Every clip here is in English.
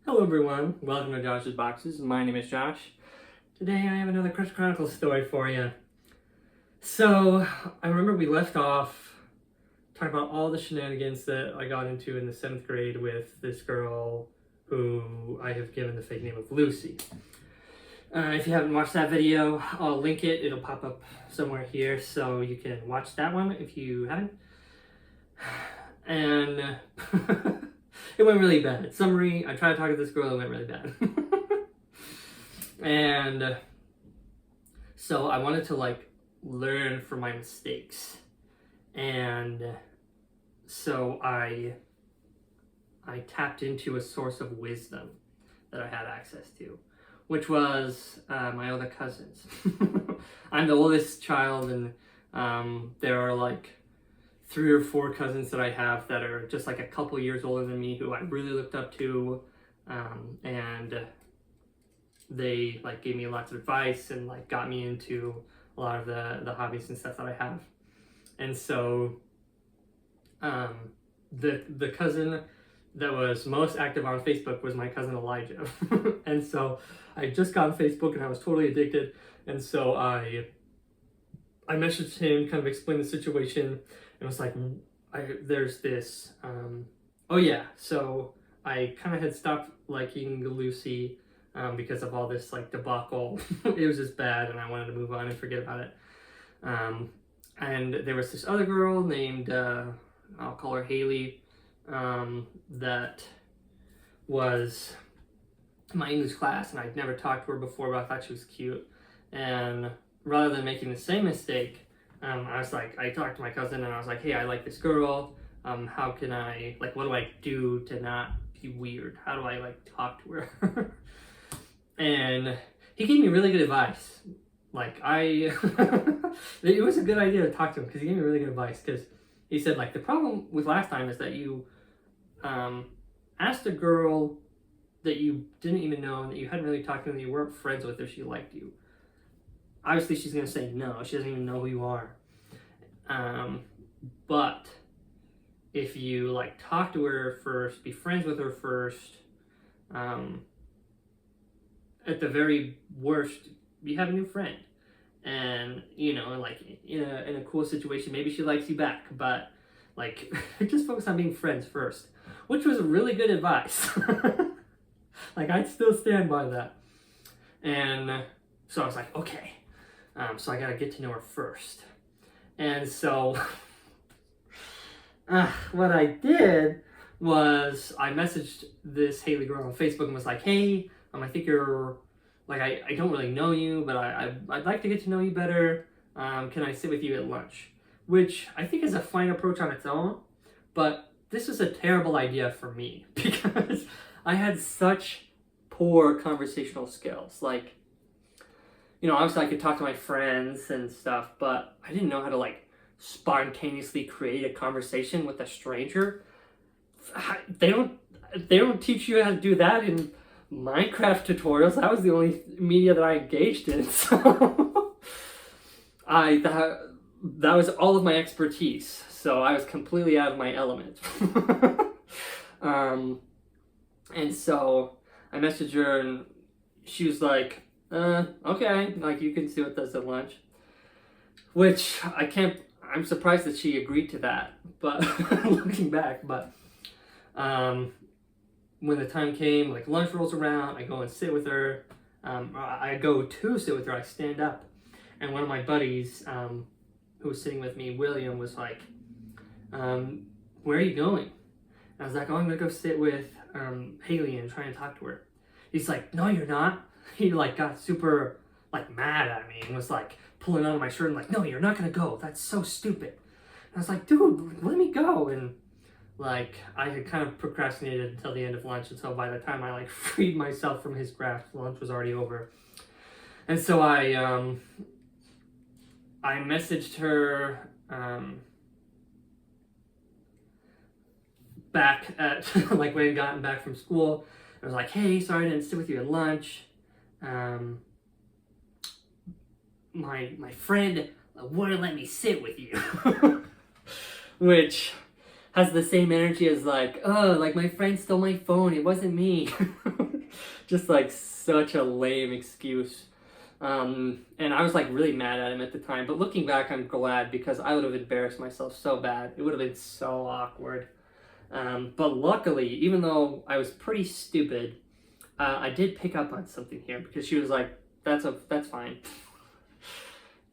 Hello everyone, welcome to Josh's Boxes. My name is Josh. Today I have another Chronicles story for you. So, I remember we left off talking about all the shenanigans that I got into in the 7th grade with this girl who I have given the fake name of Lucy. If you haven't watched that video, I'll link it. It'll pop up somewhere here so you can watch that one if you haven't. And it went really bad. Summary, I tried to talk to this girl, it went really bad. And so I wanted to learn from my mistakes. And so I tapped into a source of wisdom that I had access to, which was my other cousins. I'm the oldest child, and there are 3 or 4 cousins that I have that are just a couple years older than me who I really looked up to, and they gave me lots of advice and got me into a lot of the hobbies and stuff that I have. And so the cousin that was most active on Facebook was my cousin Elijah. And so I just got on Facebook and I was totally addicted, and so I messaged him, kind of explained the situation. It was there's this, so I kind of had stopped liking Lucy because of all this debacle. It was just bad and I wanted to move on and forget about it. And there was this other girl named, I'll call her Haley, that was my English class, and I'd never talked to her before, but I thought she was cute. And rather than making the same mistake, I talked to my cousin and I was like, hey, I like this girl. How can I, what do I do to not be weird? How do I, talk to her? And he gave me really good advice. It was a good idea to talk to him because he gave me really good advice. Because he said, the problem with last time is that you asked a girl that you didn't even know and that you hadn't really talked to and you weren't friends with if she liked you. Obviously, she's going to say no. She doesn't even know who you are. But if you, talk to her first, be friends with her first, at the very worst, you have a new friend. And, in a cool situation, maybe she likes you back. But, just focus on being friends first. Which was really good advice. I'd still stand by that. And so I was like, okay. So I gotta get to know her first. And so what I did was I messaged this Haley girl on Facebook and was like, hey, I think you're, I don't really know you, but I'd like to get to know you better. Can I sit with you at lunch? Which I think is a fine approach on its own, but this is a terrible idea for me because I had such poor conversational skills. Obviously I could talk to my friends and stuff, but I didn't know how to spontaneously create a conversation with a stranger. They don't teach you how to do that in Minecraft tutorials. That was the only media that I engaged in. So that was all of my expertise. So I was completely out of my element. And so I messaged her and she was like, okay, you can see what does at lunch. Which I'm surprised that she agreed to that, but looking back, but when the time came, lunch rolls around, I go and sit with her. I go to sit with her, I stand up, and one of my buddies who was sitting with me, William, was like, where are you going? And I was like, oh, I'm gonna go sit with Haley and try and talk to her. He's like, no, you're not. He got super mad at me and was pulling on my shirt and no, you're not gonna go. That's so stupid. And I was like, dude, let me go. And I had kind of procrastinated until the end of lunch, and so by the time I freed myself from his grasp, lunch was already over. And so I messaged her back at when I had gotten back from school. I was like, hey, sorry I didn't sit with you at lunch. My friend wouldn't let me sit with you. Which has the same energy as oh, my friend stole my phone, it wasn't me. Just like such a lame excuse. And I was like really mad at him at the time, but looking back, I'm glad, because I would have embarrassed myself so bad. It would have been so awkward. But luckily, even though I was pretty stupid, I did pick up on something here, because she was like, that's fine.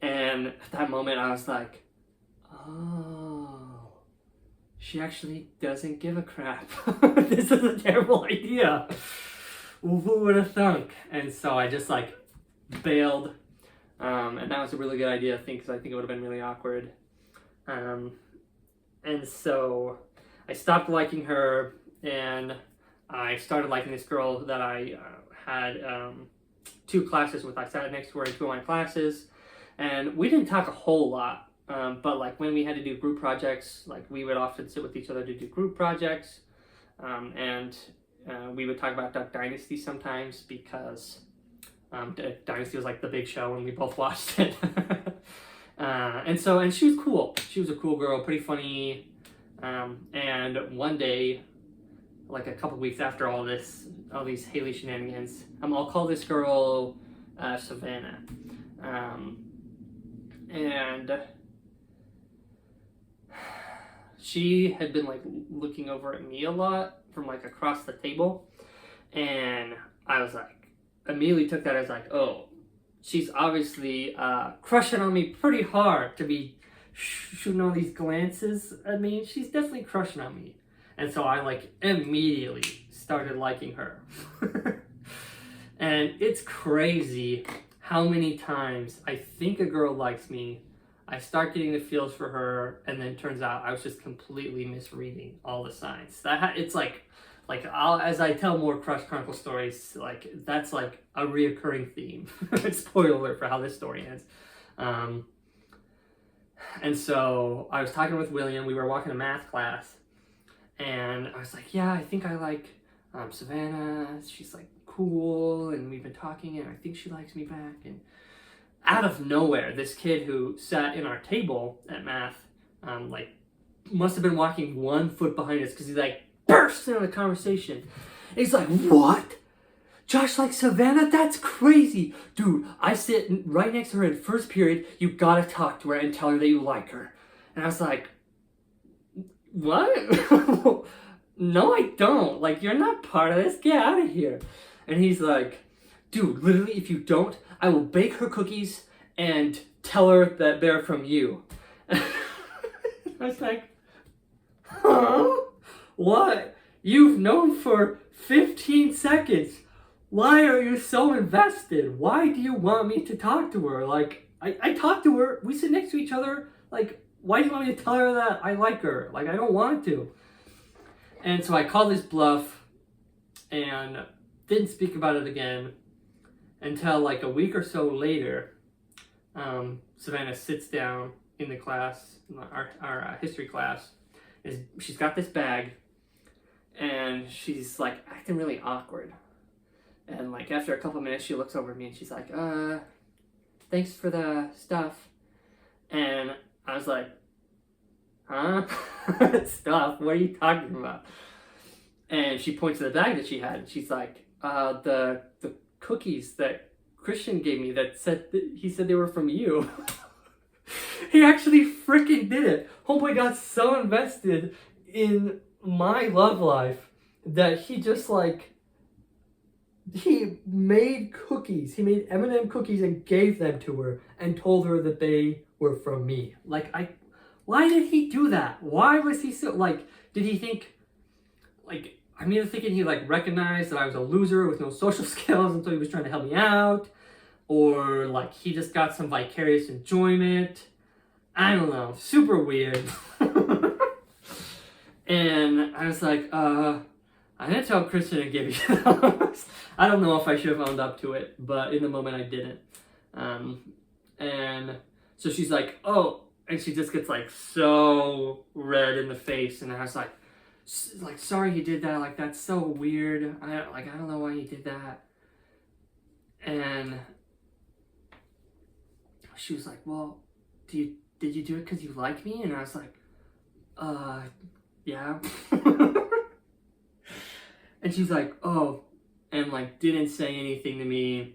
And at that moment I was like, oh, she actually doesn't give a crap. This is a terrible idea. Who would have thunk? And so I just like bailed. And that was a really good idea, I think, because I think it would have been really awkward. And so I stopped liking her, and I started liking this girl that I had 2 classes with. I sat next to her in 2 of my classes, and we didn't talk a whole lot. But like when we had to do group projects, like we would often sit with each other to do group projects, and we would talk about Duck Dynasty sometimes, because Dynasty was like the big show and we both watched it. And she was cool. She was a cool girl, pretty funny. And one day, like a couple weeks after all these Haley shenanigans, I'll call this girl Savannah. And she had been like looking over at me a lot from like across the table, and I was like, immediately took that as like, oh, she's obviously crushing on me pretty hard to be shooting all these glances at me. She's definitely crushing on me. And so I like immediately started liking her. And it's crazy how many times I think a girl likes me, I start getting the feels for her, and then turns out I was just completely misreading all the signs. It's like as I tell more Crush Chronicle stories, like that's like a reoccurring theme. Spoiler alert for how this story ends. And so I was talking with William. We were walking to math class, and I was like, yeah, I think I like Savannah. She's like cool, and we've been talking, and I think she likes me back. And out of nowhere, this kid who sat in our table at math, like must have been walking 1 foot behind us, because he like burst into the conversation. And he's like, what? Josh likes Savannah? That's crazy. Dude, I sit right next to her in first period. You gotta talk to her and tell her that you like her. And I was like, what? No, I don't. Like, you're not part of this. Get out of here. And he's like, dude, literally, if you don't, I will bake her cookies and tell her that they're from you. I was like, huh? What? You've known for 15 seconds. Why are you so invested? Why do you want me to talk to her? Like, I talked to her. We sit next to each other. Like, why do you want me to tell her that I like her? Like, I don't want to. And so I called his bluff and didn't speak about it again until like a week or so later. Savannah sits down in the class, our history class. She's got this bag, and she's like acting really awkward. And like after a couple minutes, she looks over at me and she's like, thanks for the stuff. And I was like, huh? Stuff? What are you talking about? And she points to the bag that she had, and she's like, the cookies that Christian gave me that said he said they were from you. He actually freaking did it. Homeboy got so invested in my love life that he just like, he made cookies. He made M&M cookies and gave them to her and told her that they were from me. Like, why did he do that? Why was he so, like, did he think, like, I'm either thinking he, like, recognized that I was a loser with no social skills, and so he was trying to help me out, or, like, he just got some vicarious enjoyment. I don't know. Super weird. And I was like, I'm gonna tell Kristen and Gibby. I don't know if I should have owned up to it, but in the moment I didn't. And so she's like, oh, and she just gets like so red in the face, and I was like, sorry you did that. Like, that's so weird. I don't know why you did that. And she was like, well, did you do it because you like me? And I was like, yeah. And she's like, oh. and like didn't say anything to me,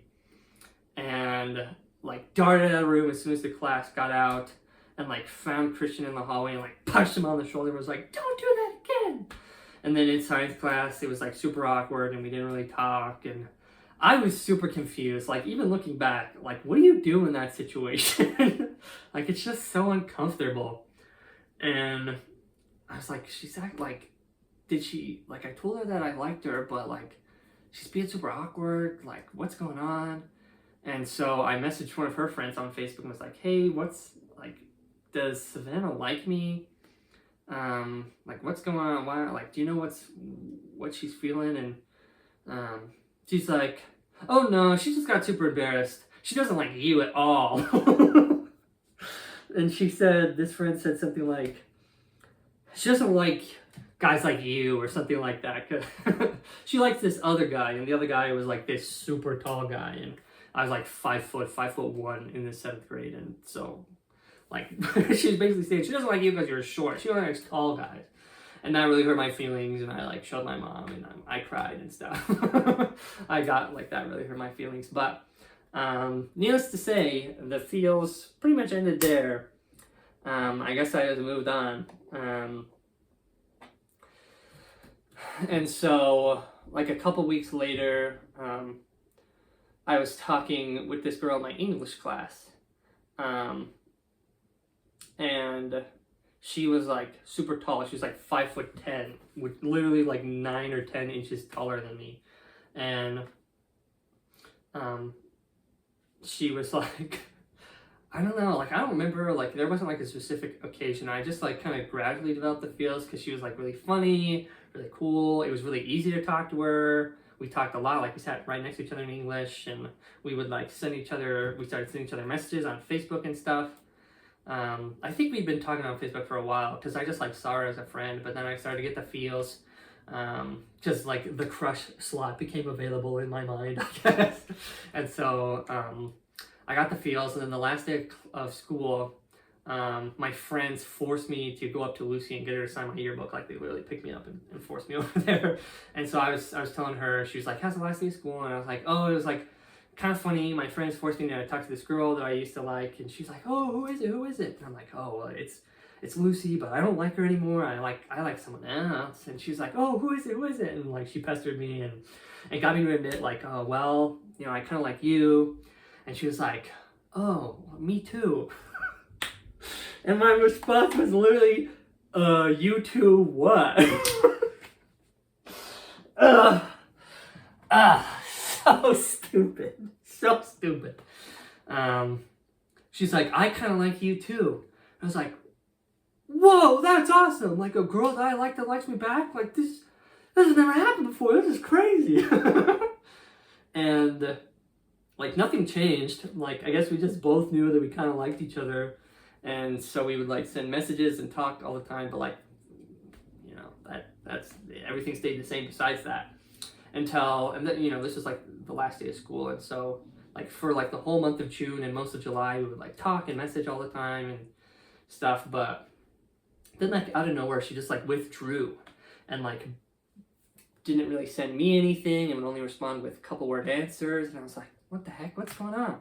and like darted out of the room as soon as the class got out, and like found Christian in the hallway and like punched him on the shoulder and was like, "Don't do that again." And then in science class, it was like super awkward and we didn't really talk, and I was super confused. Like, even looking back, like, what do you do in that situation? Like, it's just so uncomfortable. And I was like, she's like, did she, like, I told her that I liked her, but like, she's being super awkward. Like, what's going on? And so I messaged one of her friends on Facebook and was like, hey, does Savannah like me? Like, what's going on? Why, like, do you know what she's feeling? And she's like, oh no, she just got super embarrassed. She doesn't like you at all. And she said, this friend said something like, she doesn't like guys like you or something like that. She likes this other guy, and the other guy was like this super tall guy, and I was like 5'1" in the 7th grade, and so like she's basically saying she doesn't like you because you're short. She only likes tall guys. And that really hurt my feelings, and I like showed my mom, and I cried and stuff. I got like that really hurt my feelings, but needless to say, the feels pretty much ended there. I guess I just moved on. And so like a couple weeks later, I was talking with this girl in my English class, and she was like super tall. She was like 5'10", with literally like 9 or 10 inches taller than me. And she was like, I don't know, like I don't remember, like there wasn't like a specific occasion. I just like kind of gradually developed the feels because she was like really funny, really cool. It was really easy to talk to her. We talked a lot, like we sat right next to each other in English, and we would like we started sending each other messages on Facebook and stuff. I think we'd been talking on Facebook for a while because I just like saw her as a friend, but then I started to get the feels, just like the crush slot became available in my mind, I guess. And so I got the feels, and then the last day of school, my friends forced me to go up to Lucy and get her to sign my yearbook. Like they literally picked me up and forced me over there. And so I was telling her, she was like, how's the last day of school? And I was like, oh, it was like kind of funny. My friends forced me to talk to this girl that I used to like, and she's like, oh, who is it? And I'm like, oh, well, it's Lucy, but I don't like her anymore. I like someone else. And she's like, oh, who is it? And like she pestered me and got me to admit like, oh, well, you know, I kind of like you. And she was like, oh, me too. And my response was literally, you too what? So stupid. So stupid. She's like, I kind of like you too. I was like, whoa, that's awesome. Like a girl that I like that likes me back. Like this has never happened before. This is crazy. And like nothing changed. Like I guess we just both knew that we kind of liked each other. And so we would like send messages and talk all the time. But like, you know, that's everything stayed the same besides that. And then, you know, this was like the last day of school, and so like for like the whole month of June and most of July we would like talk and message all the time and stuff. But then like out of nowhere she just like withdrew and like didn't really send me anything and would only respond with a couple word answers. And I was like, what the heck, what's going on?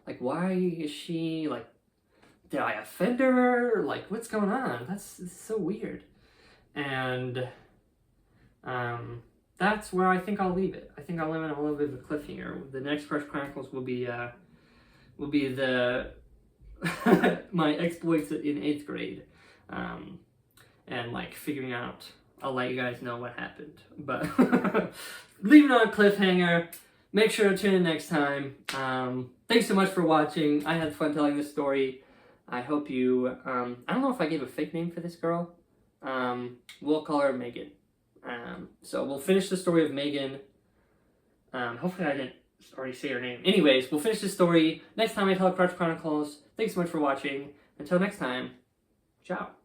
Like, why is she like, did I offend her? Like, what's going on? That's so weird. And that's where I think I'll leave it. I think I'll leave it a little bit of a cliffhanger. The next Crush Chronicles will be the my exploits in 8th grade, and like figuring out. I'll let you guys know what happened. But leave it on a cliffhanger. Make sure to tune in next time. Thanks so much for watching. I had fun telling this story. I hope you. I don't know if I gave a fake name for this girl. We'll call her Megan. So we'll finish the story of Megan. Hopefully I didn't already say her name. Anyways, we'll finish the story next time I tell Crush Chronicles. Thanks so much for watching. Until next time, ciao.